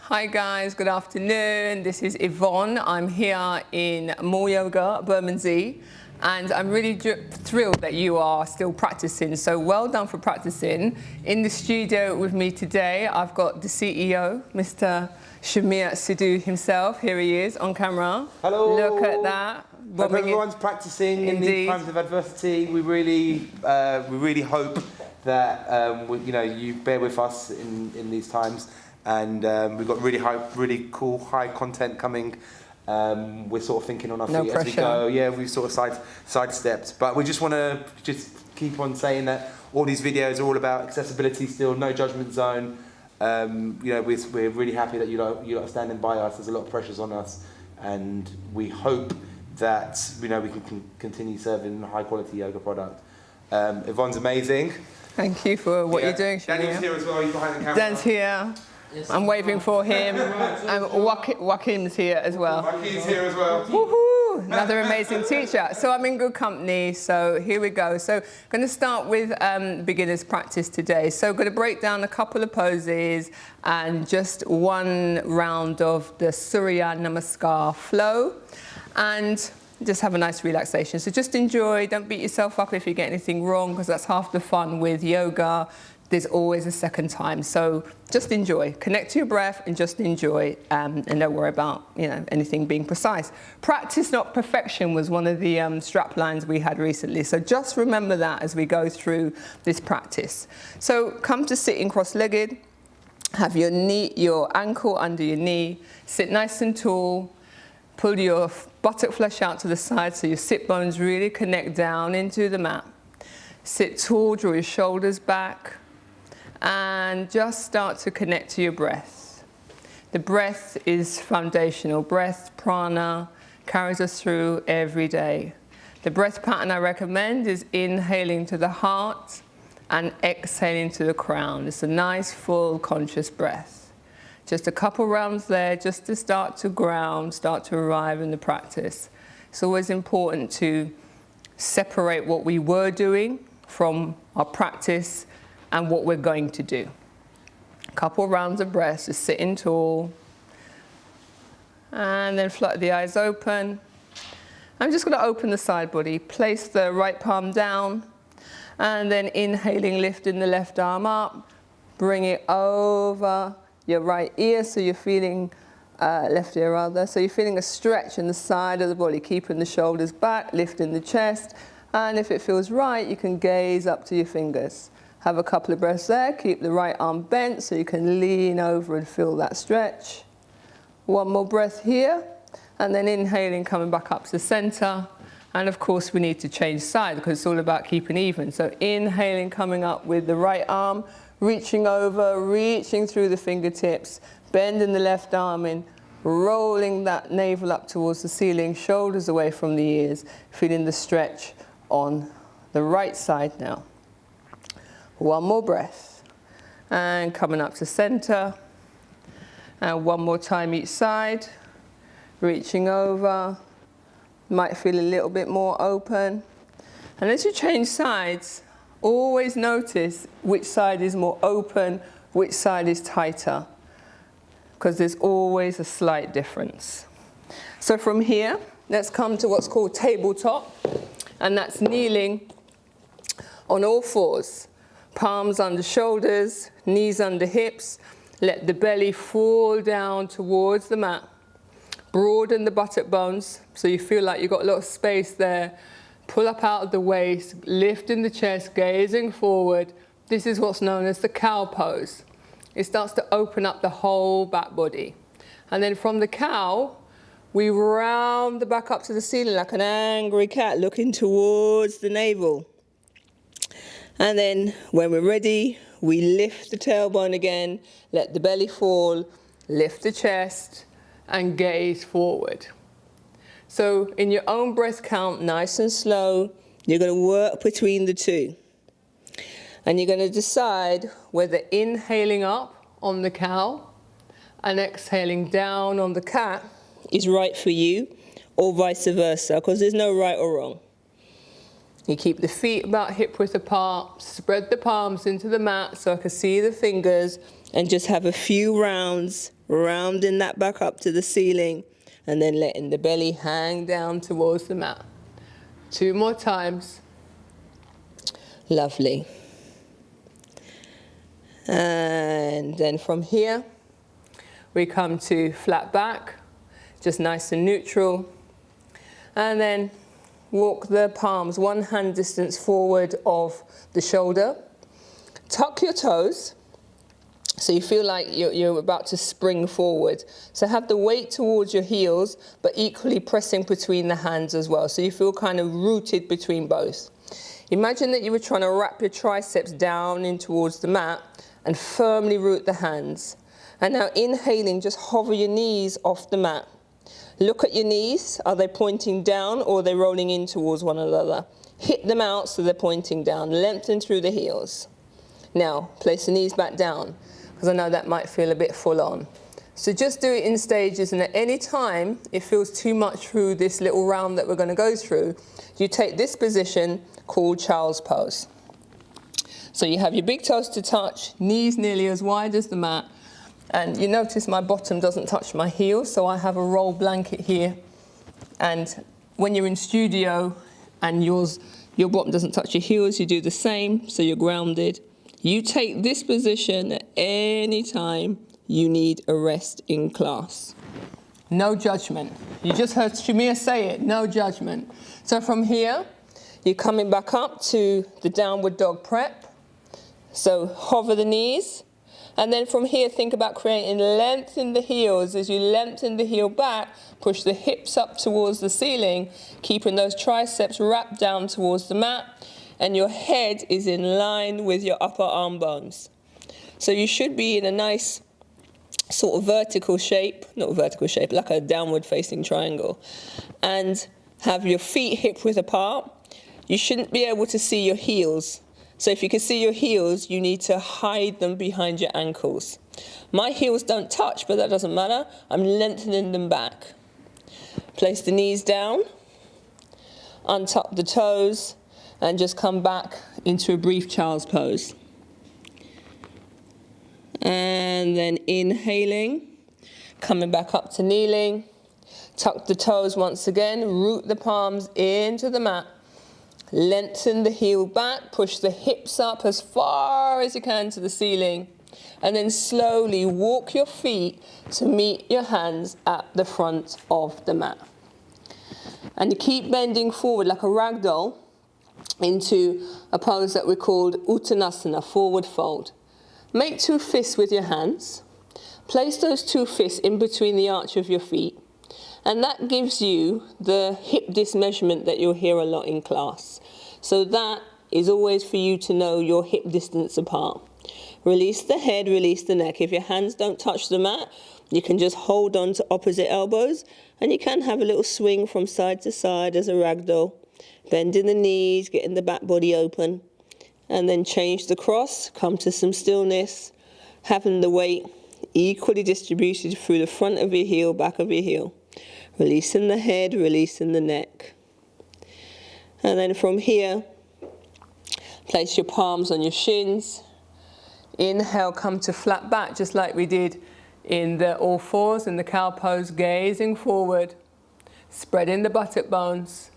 Hi guys, good afternoon. This is Yvonne. I'm here in MoreYoga, Bermondsey, and I'm really thrilled that you are still practicing. So well done for practicing. In the studio with me today, I've got the CEO, Mr. Shamir Sidhu himself. Here he is on camera. Hello. Look at that. Hope everyone's practicing in these times of adversity. We really hope that you bear with us in these times. And we've got really cool, high content coming. We're sort of thinking on our feet as we go. Yeah, we've sort of sidestepped. But we just want to keep on saying that all these videos are all about accessibility still, no judgment zone. We're really happy that you lot are standing by us. There's a lot of pressures on us. And we hope that we can continue serving high quality yoga product. Yvonne's amazing. Thank you for what you're doing, Shamir. Daniel's here as well, he's behind the camera. Dan's here. Yes. I'm waving for him. And Joaquin's here as well. Joaquin's here as well. Woohoo! Another amazing teacher. So I'm in good company. So here we go. So I'm going to start with beginner's practice today. So I'm going to break down a couple of poses and just one round of the Surya Namaskar flow. And just have a nice relaxation. So just enjoy. Don't beat yourself up if you get anything wrong, because that's half the fun with yoga. There's always a second time. So just enjoy. Connect to your breath and just enjoy, and don't worry about anything being precise. Practice, not perfection, was one of the strap lines we had recently. So just remember that as we go through this practice. So come to sitting cross-legged. Have your ankle under your knee. Sit nice and tall. Pull your buttock flesh out to the side so your sit bones really connect down into the mat. Sit tall, draw your shoulders back. And just start to connect to your breath. The breath is foundational. Breath, prana, carries us through every day. The breath pattern I recommend is inhaling to the heart and exhaling to the crown. It's a nice, full, conscious breath. Just a couple rounds there just to start to ground, start to arrive in the practice. It's always important to separate what we were doing from our practice and what we're going to do. A couple rounds of breath, just sitting tall. And then flutter the eyes open. I'm just going to open the side body. Place the right palm down. And then inhaling, lifting the left arm up. Bring it over your right ear, so you're feeling, left ear rather. So you're feeling a stretch in the side of the body, keeping the shoulders back, lifting the chest. And if it feels right, you can gaze up to your fingers. Have a couple of breaths there. Keep the right arm bent so you can lean over and feel that stretch. One more breath here. And then inhaling, coming back up to the center. And of course, we need to change side because it's all about keeping even. So inhaling, coming up with the right arm, reaching over, reaching through the fingertips, bending the left arm in, rolling that navel up towards the ceiling, shoulders away from the ears, feeling the stretch on the right side now. One more breath. And coming up to center. And one more time each side. Reaching over. Might feel a little bit more open. And as you change sides, always notice which side is more open, which side is tighter. Because there's always a slight difference. So from here, let's come to what's called tabletop. And that's kneeling on all fours. Palms under shoulders, knees under hips. Let the belly fall down towards the mat. Broaden the buttock bones so you feel like you've got a lot of space there. Pull up out of the waist, lifting the chest, gazing forward. This is what's known as the cow pose. It starts to open up the whole back body. And then from the cow, we round the back up to the ceiling like an angry cat looking towards the navel. And then when we're ready, we lift the tailbone again, let the belly fall, lift the chest, and gaze forward. So in your own breath count, nice and slow, you're going to work between the two. And you're going to decide whether inhaling up on the cow and exhaling down on the cat is right for you, or vice versa, because there's no right or wrong. You keep the feet about hip width apart, spread the palms into the mat so I can see the fingers, And just have a few rounds, rounding that back up to the ceiling, and then letting the belly hang down towards the mat. 2 more times. Lovely. And then from here, we come to flat back, just nice and neutral. And then walk the palms 1 hand distance forward of the shoulder. Tuck your toes, so you feel like you're about to spring forward. So have the weight towards your heels, but equally pressing between the hands as well. So you feel kind of rooted between both. Imagine that you were trying to wrap your triceps down in towards the mat and firmly root the hands. And now inhaling, just hover your knees off the mat. Look at your knees. Are they pointing down or are they rolling in towards one another? Hit them out so they're pointing down. Lengthen through the heels. Now, place the knees back down, because I know that might feel a bit full on. So just do it in stages, and at any time it feels too much through this little round that we're going to go through, you take this position called child's pose. So you have your big toes to touch, knees nearly as wide as the mat, and you notice my bottom doesn't touch my heels, so I have a roll blanket here. And when you're in studio and your bottom doesn't touch your heels, you do the same, so you're grounded. You take this position at any time you need a rest in class. No judgment. You just heard Shamir say it, no judgment. So from here, you're coming back up to the downward dog prep. So hover the knees. And then from here, think about creating length in the heels. As you lengthen the heel back, push the hips up towards the ceiling, keeping those triceps wrapped down towards the mat. And your head is in line with your upper arm bones. So you should be in a nice sort of vertical shape, not vertical shape, like a downward facing triangle. And have your feet hip width apart. You shouldn't be able to see your heels. So if you can see your heels, you need to hide them behind your ankles. My heels don't touch, but that doesn't matter. I'm lengthening them back. Place the knees down, untuck the toes, and just come back into a brief child's pose. And then inhaling, coming back up to kneeling. Tuck the toes once again, root the palms into the mat. Lengthen the heel back, push the hips up as far as you can to the ceiling. And then slowly walk your feet to meet your hands at the front of the mat. And you keep bending forward like a ragdoll into a pose that we called Uttanasana, forward fold. Make 2 fists with your hands. Place those 2 fists in between the arch of your feet. And that gives you the hip disc measurement that you'll hear a lot in class. So that is always for you to know your hip distance apart. Release the head, release the neck. If your hands don't touch the mat, you can just hold on to opposite elbows, and you can have a little swing from side to side as a ragdoll. Bending the knees, getting the back body open, and then change the cross, come to some stillness, having the weight equally distributed through the front of your heel, back of your heel. Releasing the head, releasing the neck. And then from here, place your palms on your shins. Inhale, come to flat back, just like we did in the all fours in the cow pose, gazing forward, spreading the buttock bones.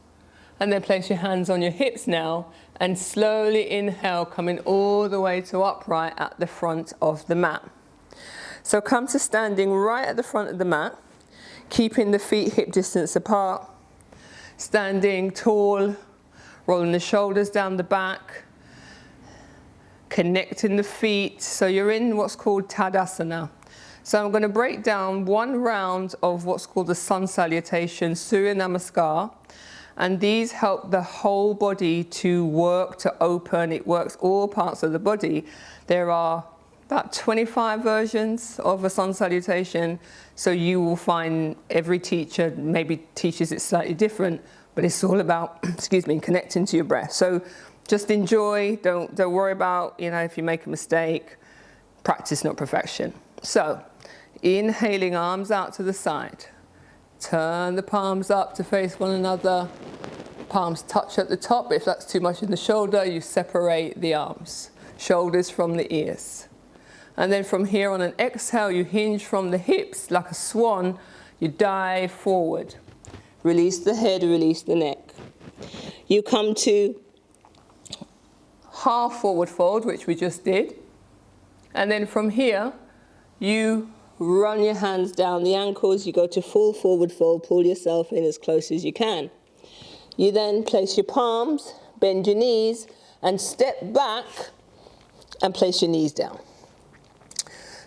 And then place your hands on your hips now, and slowly inhale, coming all the way to upright at the front of the mat. So come to standing right at the front of the mat, keeping the feet hip distance apart, standing tall, rolling the shoulders down the back, connecting the feet. So you're in what's called Tadasana. So I'm going to break down 1 round of what's called the sun salutation, Surya Namaskar. And these help the whole body to work, to open. It works all parts of the body. There are about 25 versions of a sun salutation. So you will find every teacher maybe teaches it slightly different, but it's all about, excuse me, connecting to your breath. So just enjoy, don't worry about, if you make a mistake. Practice, not perfection. So inhaling, arms out to the side. Turn the palms up to face one another. Palms touch at the top. If that's too much in the shoulder, you separate the arms. Shoulders from the ears. And then from here on an exhale, you hinge from the hips like a swan, you dive forward. Release the head, release the neck. You come to half forward fold, which we just did. And then from here, you run your hands down the ankles, you go to full forward fold, pull yourself in as close as you can. You then place your palms, bend your knees, and step back and place your knees down.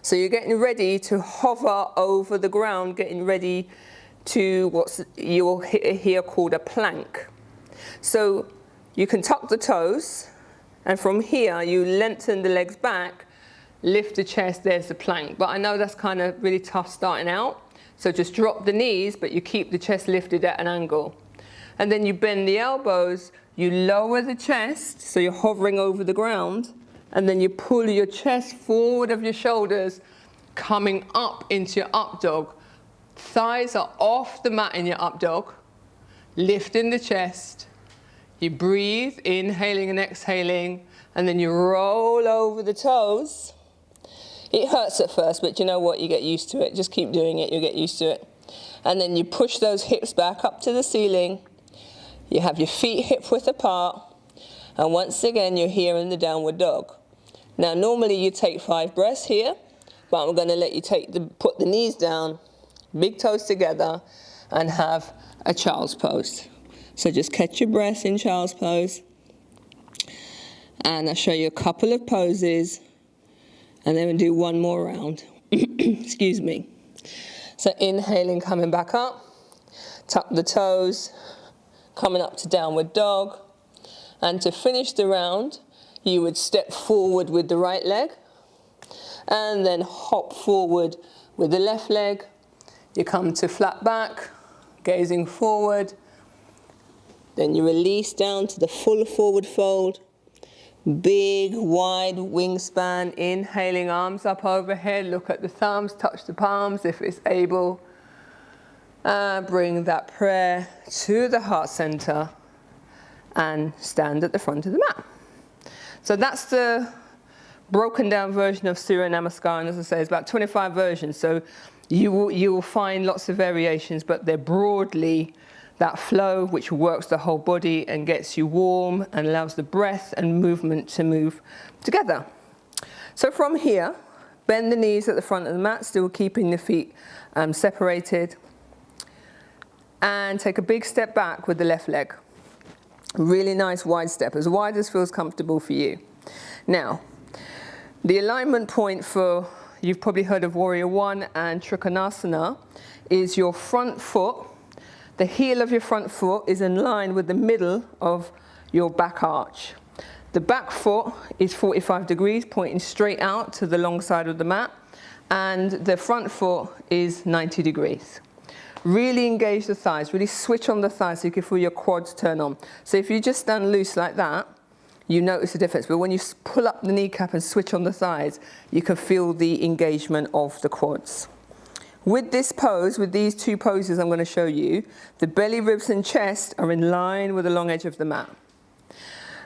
So you're getting ready to hover over the ground, getting ready to what you'll hear called a plank. So you can tuck the toes, and from here you lengthen the legs back, lift the chest, there's the plank. But I know that's kind of really tough starting out, so just drop the knees, but you keep the chest lifted at an angle. And then you bend the elbows, you lower the chest, so you're hovering over the ground, and then you pull your chest forward of your shoulders, coming up into your up dog. Thighs are off the mat in your up dog, lifting the chest. You breathe, inhaling and exhaling, and then you roll over the toes. It hurts at first, but you know what? You get used to it. Just keep doing it, you'll get used to it. And then you push those hips back up to the ceiling. You have your feet hip width apart. And once again, you're here in the downward dog. Now, normally you take 5 breaths here, but I'm going to let you put the knees down, big toes together, and have a child's pose. So just catch your breath in child's pose. And I'll show you a couple of poses, and then we'll do one more round. Excuse me. So inhaling, coming back up, tuck the toes, coming up to downward dog. And to finish the round, you would step forward with the right leg, and then hop forward with the left leg. You come to flat back, gazing forward. Then you release down to the full forward fold. Big, wide wingspan, inhaling, arms up overhead. Look at the thumbs, touch the palms if it's able. Bring that prayer to the heart center and stand at the front of the mat. So that's the broken down version of Surya Namaskar, and as I say, it's about 25 versions. So you will find lots of variations, but they're broadly that flow which works the whole body and gets you warm and allows the breath and movement to move together. So from here, bend the knees at the front of the mat, still keeping the feet separated. And take a big step back with the left leg. Really nice wide step, as wide as feels comfortable for you. Now, the alignment point for, you've probably heard of Warrior 1 and Trikonasana, is your front foot. The heel of your front foot is in line with the middle of your back arch. The back foot is 45 degrees, pointing straight out to the long side of the mat, and the front foot is 90 degrees. Really engage the thighs, really switch on the thighs so you can feel your quads turn on. So if you just stand loose like that, you notice the difference. But when you pull up the kneecap and switch on the thighs, you can feel the engagement of the quads. With this pose, with these 2 poses I'm going to show you, the belly, ribs and chest are in line with the long edge of the mat.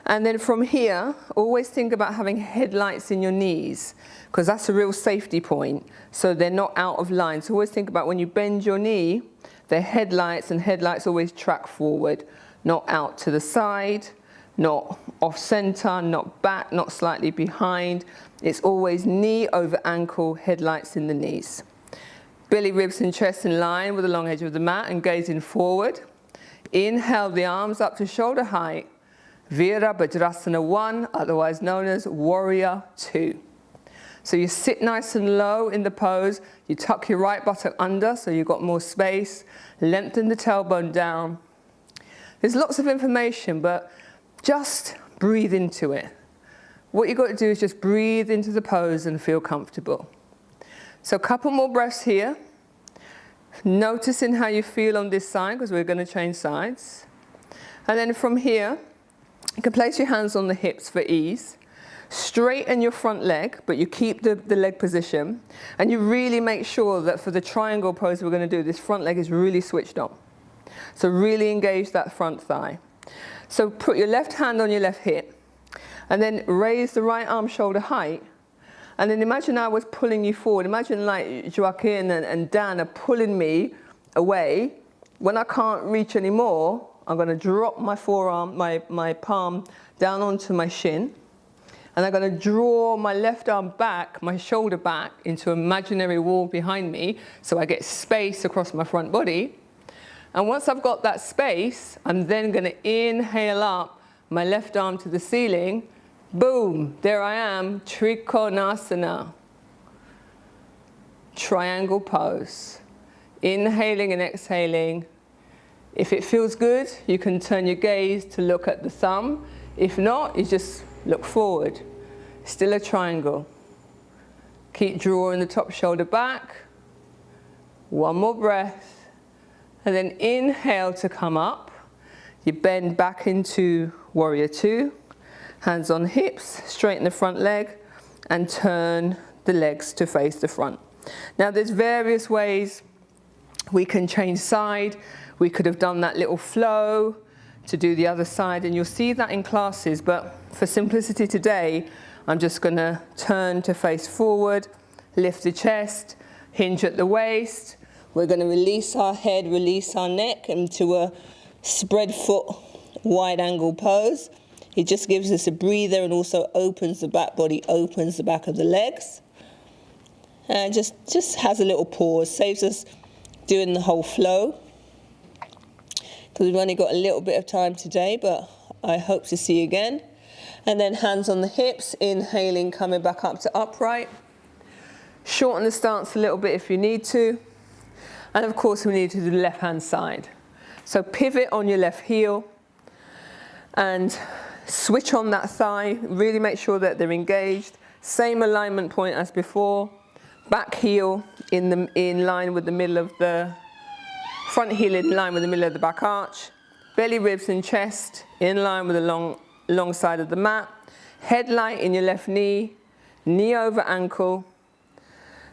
And then from here, always think about having headlights in your knees, because that's a real safety point, so they're not out of line. So always think about when you bend your knee, they're headlights, and headlights always track forward, not out to the side, not off center, not back, not slightly behind. It's always knee over ankle, headlights in the knees. Belly, ribs and chest in line with the long edge of the mat and gazing forward. Inhale the arms up to shoulder height. Virabhadrasana 1, otherwise known as Warrior 2. So you sit nice and low in the pose. You tuck your right buttock under so you've got more space. Lengthen the tailbone down. There's lots of information, but just breathe into it. What you've got to do is just breathe into the pose and feel comfortable. So a couple more breaths here. Noticing how you feel on this side, because we're going to change sides. And then from here, you can place your hands on the hips for ease. Straighten your front leg, but you keep the leg position. And you really make sure that for the triangle pose we're going to do, this front leg is really switched on. So really engage that front thigh. So put your left hand on your left hip, and then raise the right arm shoulder height, And then imagine I was pulling you forward. Imagine like Joaquin and Dan are pulling me away. When I can't reach anymore, I'm going to drop my forearm, my palm down onto my shin. And I'm going to draw my left arm back, my shoulder back, into an imaginary wall behind me, so I get space across my front body. And once I've got that space, I'm then going to inhale up my left arm to the ceiling. Boom, there I am, Trikonasana. Triangle pose. Inhaling and exhaling. If it feels good, you can turn your gaze to look at the thumb. If not, you just look forward. Still a triangle. Keep drawing the top shoulder back. One more breath. And then inhale to come up. You bend back into warrior two. Hands on hips, straighten the front leg, and turn the legs to face the front. Now there's various ways we can change side. We could have done that little flow to do the other side, and you'll see that in classes, but for simplicity today, I'm just gonna turn to face forward, lift the chest, hinge at the waist. We're gonna release our head, release our neck into a spread foot, wide angle pose. It just gives us a breather and also opens the back body, opens the back of the legs. And just has a little pause, saves us doing the whole flow. Because we've only got a little bit of time today, but I hope to see you again. And then hands on the hips, inhaling, coming back up to upright. Shorten the stance a little bit if you need to. And of course we need to do the left hand side. So pivot on your left heel and switch on that thigh, really make sure that they're engaged. Same alignment point as before. Back heel in line with the middle of the, front heel in line with the middle of the back arch. Belly, ribs and chest in line with the long side of the mat. Head light in your left knee, knee over ankle.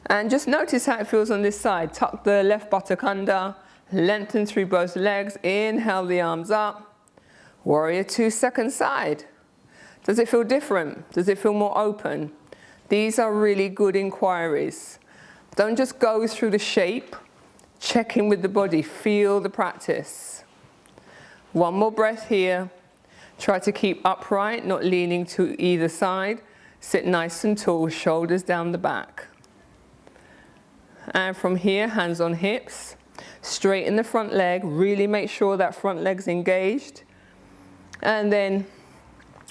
And just notice how it feels on this side. Tuck the left buttock under, lengthen through both legs, inhale the arms up. Warrior two, second side. Does it feel different? Does it feel more open? These are really good inquiries. Don't just go through the shape. Check in with the body. Feel the practice. One more breath here. Try to keep upright, not leaning to either side. Sit nice and tall, shoulders down the back. And from here, hands on hips. Straighten the front leg. Really make sure that front leg's engaged. And then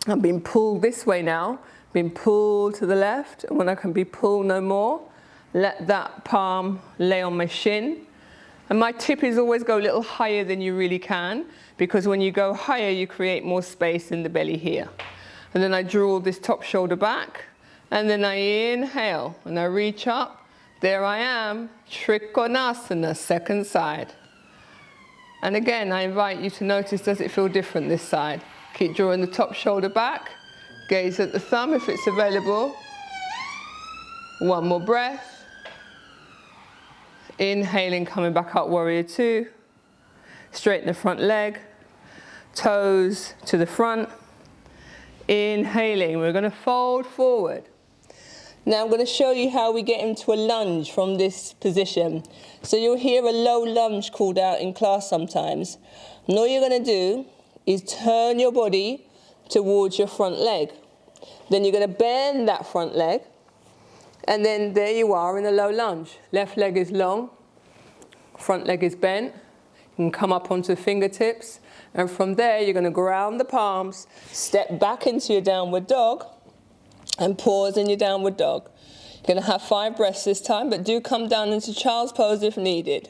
I'm being pulled this way now, being pulled to the left. And when I can be pulled no more, let that palm lay on my shin. And my tip is always go a little higher than you really can, because when you go higher, you create more space in the belly here. And then I draw this top shoulder back, and then I inhale, and I reach up. There I am, Trikonasana, second side. And again, I invite you to notice, does it feel different this side? Keep drawing the top shoulder back. Gaze at the thumb if it's available. One more breath. Inhaling, coming back up, warrior two. Straighten the front leg. Toes to the front. Inhaling, we're going to fold forward. Now I'm going to show you how we get into a lunge from this position. So you'll hear a low lunge called out in class sometimes. And all you're going to do is turn your body towards your front leg. Then you're going to bend that front leg. And then there you are in a low lunge. Left leg is long. Front leg is bent. You can come up onto the fingertips. And from there you're going to ground the palms. Step back into your downward dog. And pause in your downward dog. You're going to have 5 breaths this time, but do come down into child's pose if needed.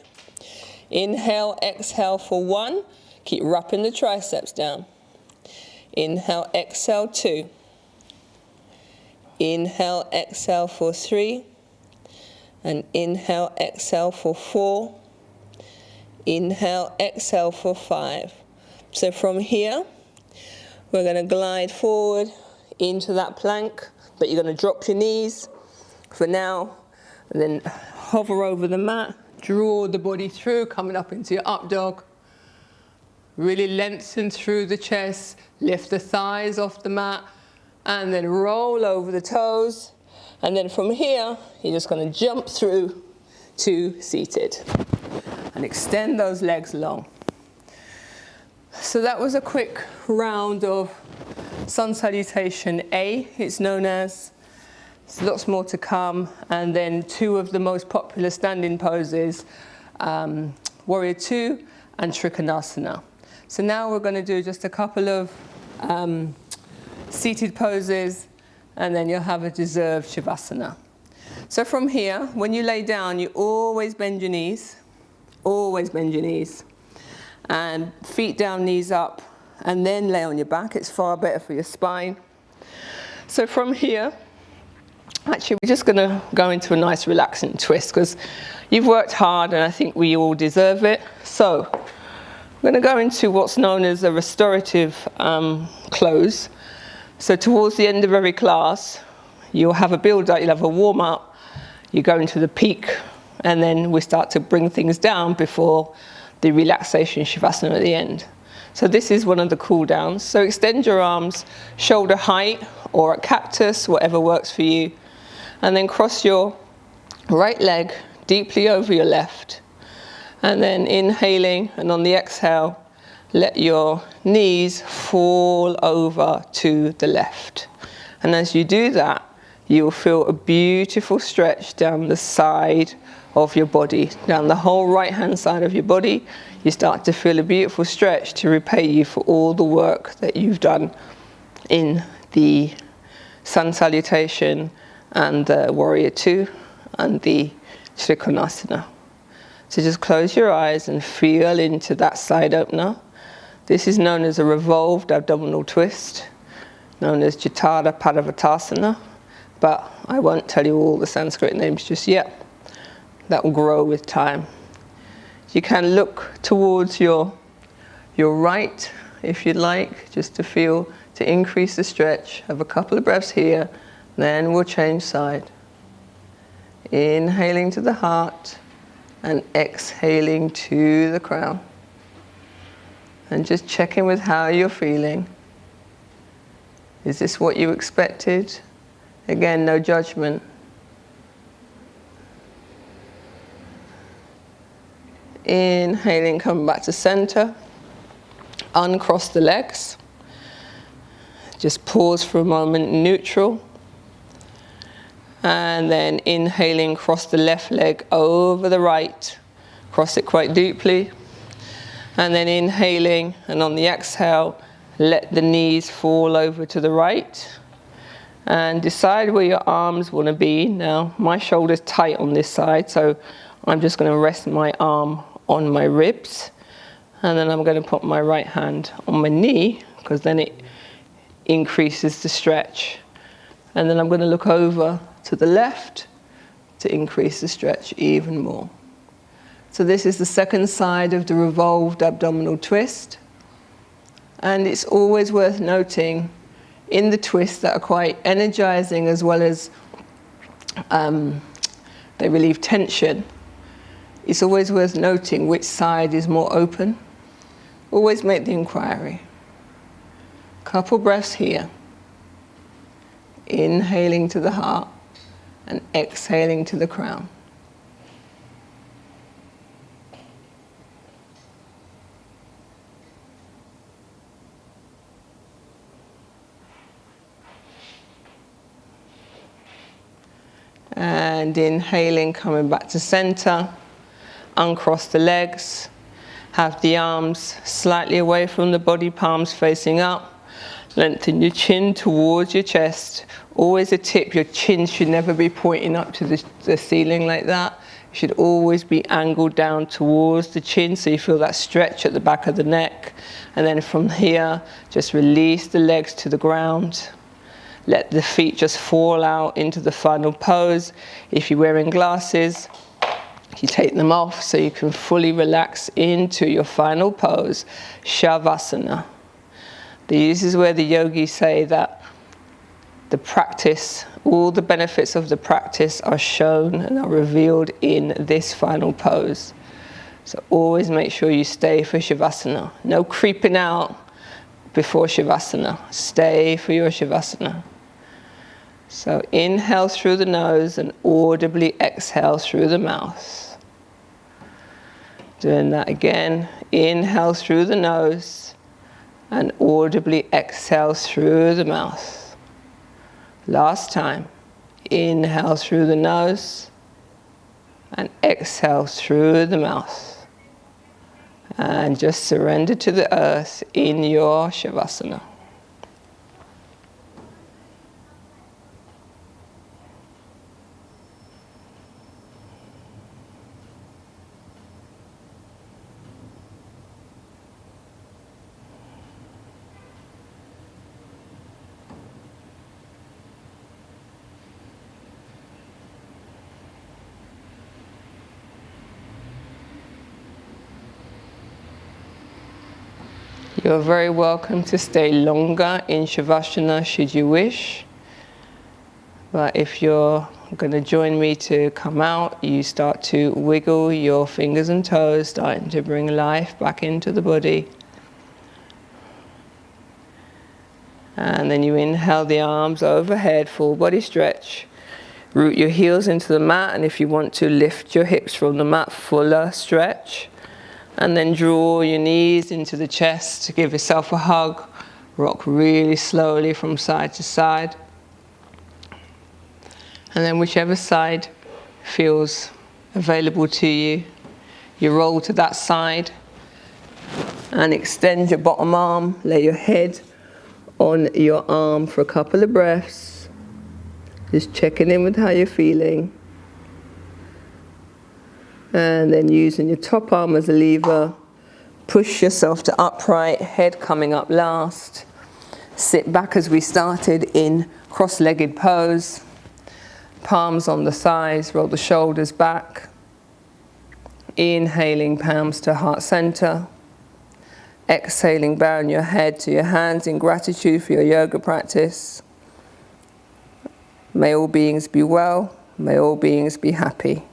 Inhale, exhale for 1. Keep wrapping the triceps down. Inhale, exhale 2. Inhale, exhale for 3. And inhale, exhale for 4. Inhale, exhale for 5. So from here, we're going to glide forward into that plank. But you're going to drop your knees for now, and then hover over the mat, draw the body through, coming up into your up dog. Really lengthen through the chest, lift the thighs off the mat, and then roll over the toes, And then from here, you're just going to jump through to seated and extend those legs long. So that was a quick round of sun salutation A, it's known as. There's lots more to come. And then two of the most popular standing poses, Warrior 2 and Trikonasana. So now we're going to do just a couple of seated poses, and then you'll have a deserved Shavasana. So from here, when you lay down, you always bend your knees, and feet down, knees up, and then lay on your back. It's far better for your spine. So from here, actually, we're just going to go into a nice relaxing twist because you've worked hard and I think we all deserve it. So I'm going to go into what's known as a restorative close. So towards the end of every class, you'll have a build-up, you'll have a warm-up, you go into the peak, and then we start to bring things down before the relaxation Shavasana at the end. So this is one of the cool downs. So extend your arms shoulder height or a cactus, whatever works for you. And then cross your right leg deeply over your left. And then inhaling, and on the exhale, let your knees fall over to the left. And as you do that, you'll feel a beautiful stretch down the side of your body, down the whole right-hand side of your body. You start to feel a beautiful stretch to repay you for all the work that you've done in the sun salutation and the Warrior 2 and the Trikonasana. So just close your eyes and feel into that side opener. This is known as a revolved abdominal twist, known as Jatara Padavatasana, but I won't tell you all the Sanskrit names just yet. That will grow with time. You can look towards your right, if you'd like, just to feel, to increase the stretch. Have a couple of breaths here, then we'll change side. Inhaling to the heart and exhaling to the crown. And just check in with how you're feeling. Is this what you expected? Again, no judgment. Inhaling, coming back to center. Uncross the legs. Just pause for a moment, neutral. And then inhaling, cross the left leg over the right. Cross it quite deeply. And then inhaling, and on the exhale, let the knees fall over to the right. And decide where your arms want to be. Now, my shoulder's tight on this side, so I'm just going to rest my arm on my ribs. And then I'm going to put my right hand on my knee, because then it increases the stretch. And then I'm going to look over to the left to increase the stretch even more. So this is the second side of the revolved abdominal twist. And it's always worth noting in the twists that are quite energizing as well as they relieve tension, it's always worth noting which side is more open. Always make the inquiry. Couple breaths here. Inhaling to the heart and exhaling to the crown. And inhaling, coming back to center. Uncross the legs. Have the arms slightly away from the body, palms facing up. Lengthen your chin towards your chest. Always a tip, your chin should never be pointing up to the ceiling like that. It should always be angled down towards the chin so you feel that stretch at the back of the neck. And then from here, just release the legs to the ground. Let the feet just fall out into the final pose. If you're wearing glasses, you take them off so you can fully relax into your final pose, Shavasana. This is where the yogis say that the practice, all the benefits of the practice are shown and are revealed in this final pose. So always make sure you stay for Shavasana. No creeping out before Shavasana. Stay for your Shavasana. So inhale through the nose and audibly exhale through the mouth. Doing that again. Inhale through the nose and audibly exhale through the mouth. Last time. Inhale through the nose and exhale through the mouth. And just surrender to the earth in your Shavasana. You're very welcome to stay longer in Shavasana should you wish. But if you're going to join me to come out, you start to wiggle your fingers and toes, starting to bring life back into the body. And then you inhale the arms overhead, full body stretch. Root your heels into the mat, and if you want to lift your hips from the mat, fuller stretch. And then draw your knees into the chest, give yourself a hug. Rock really slowly from side to side. And then whichever side feels available to you, you roll to that side and extend your bottom arm. Lay your head on your arm for a couple of breaths. Just checking in with how you're feeling. And then using your top arm as a lever, push yourself to upright, head coming up last. Sit back as we started in cross-legged pose. Palms on the thighs, roll the shoulders back. Inhaling, palms to heart center. Exhaling, bowing your head to your hands in gratitude for your yoga practice. May all beings be well. May all beings be happy.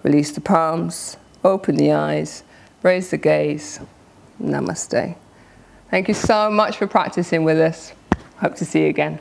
Release the palms, open the eyes, raise the gaze. Namaste. Thank you so much for practicing with us. Hope to see you again.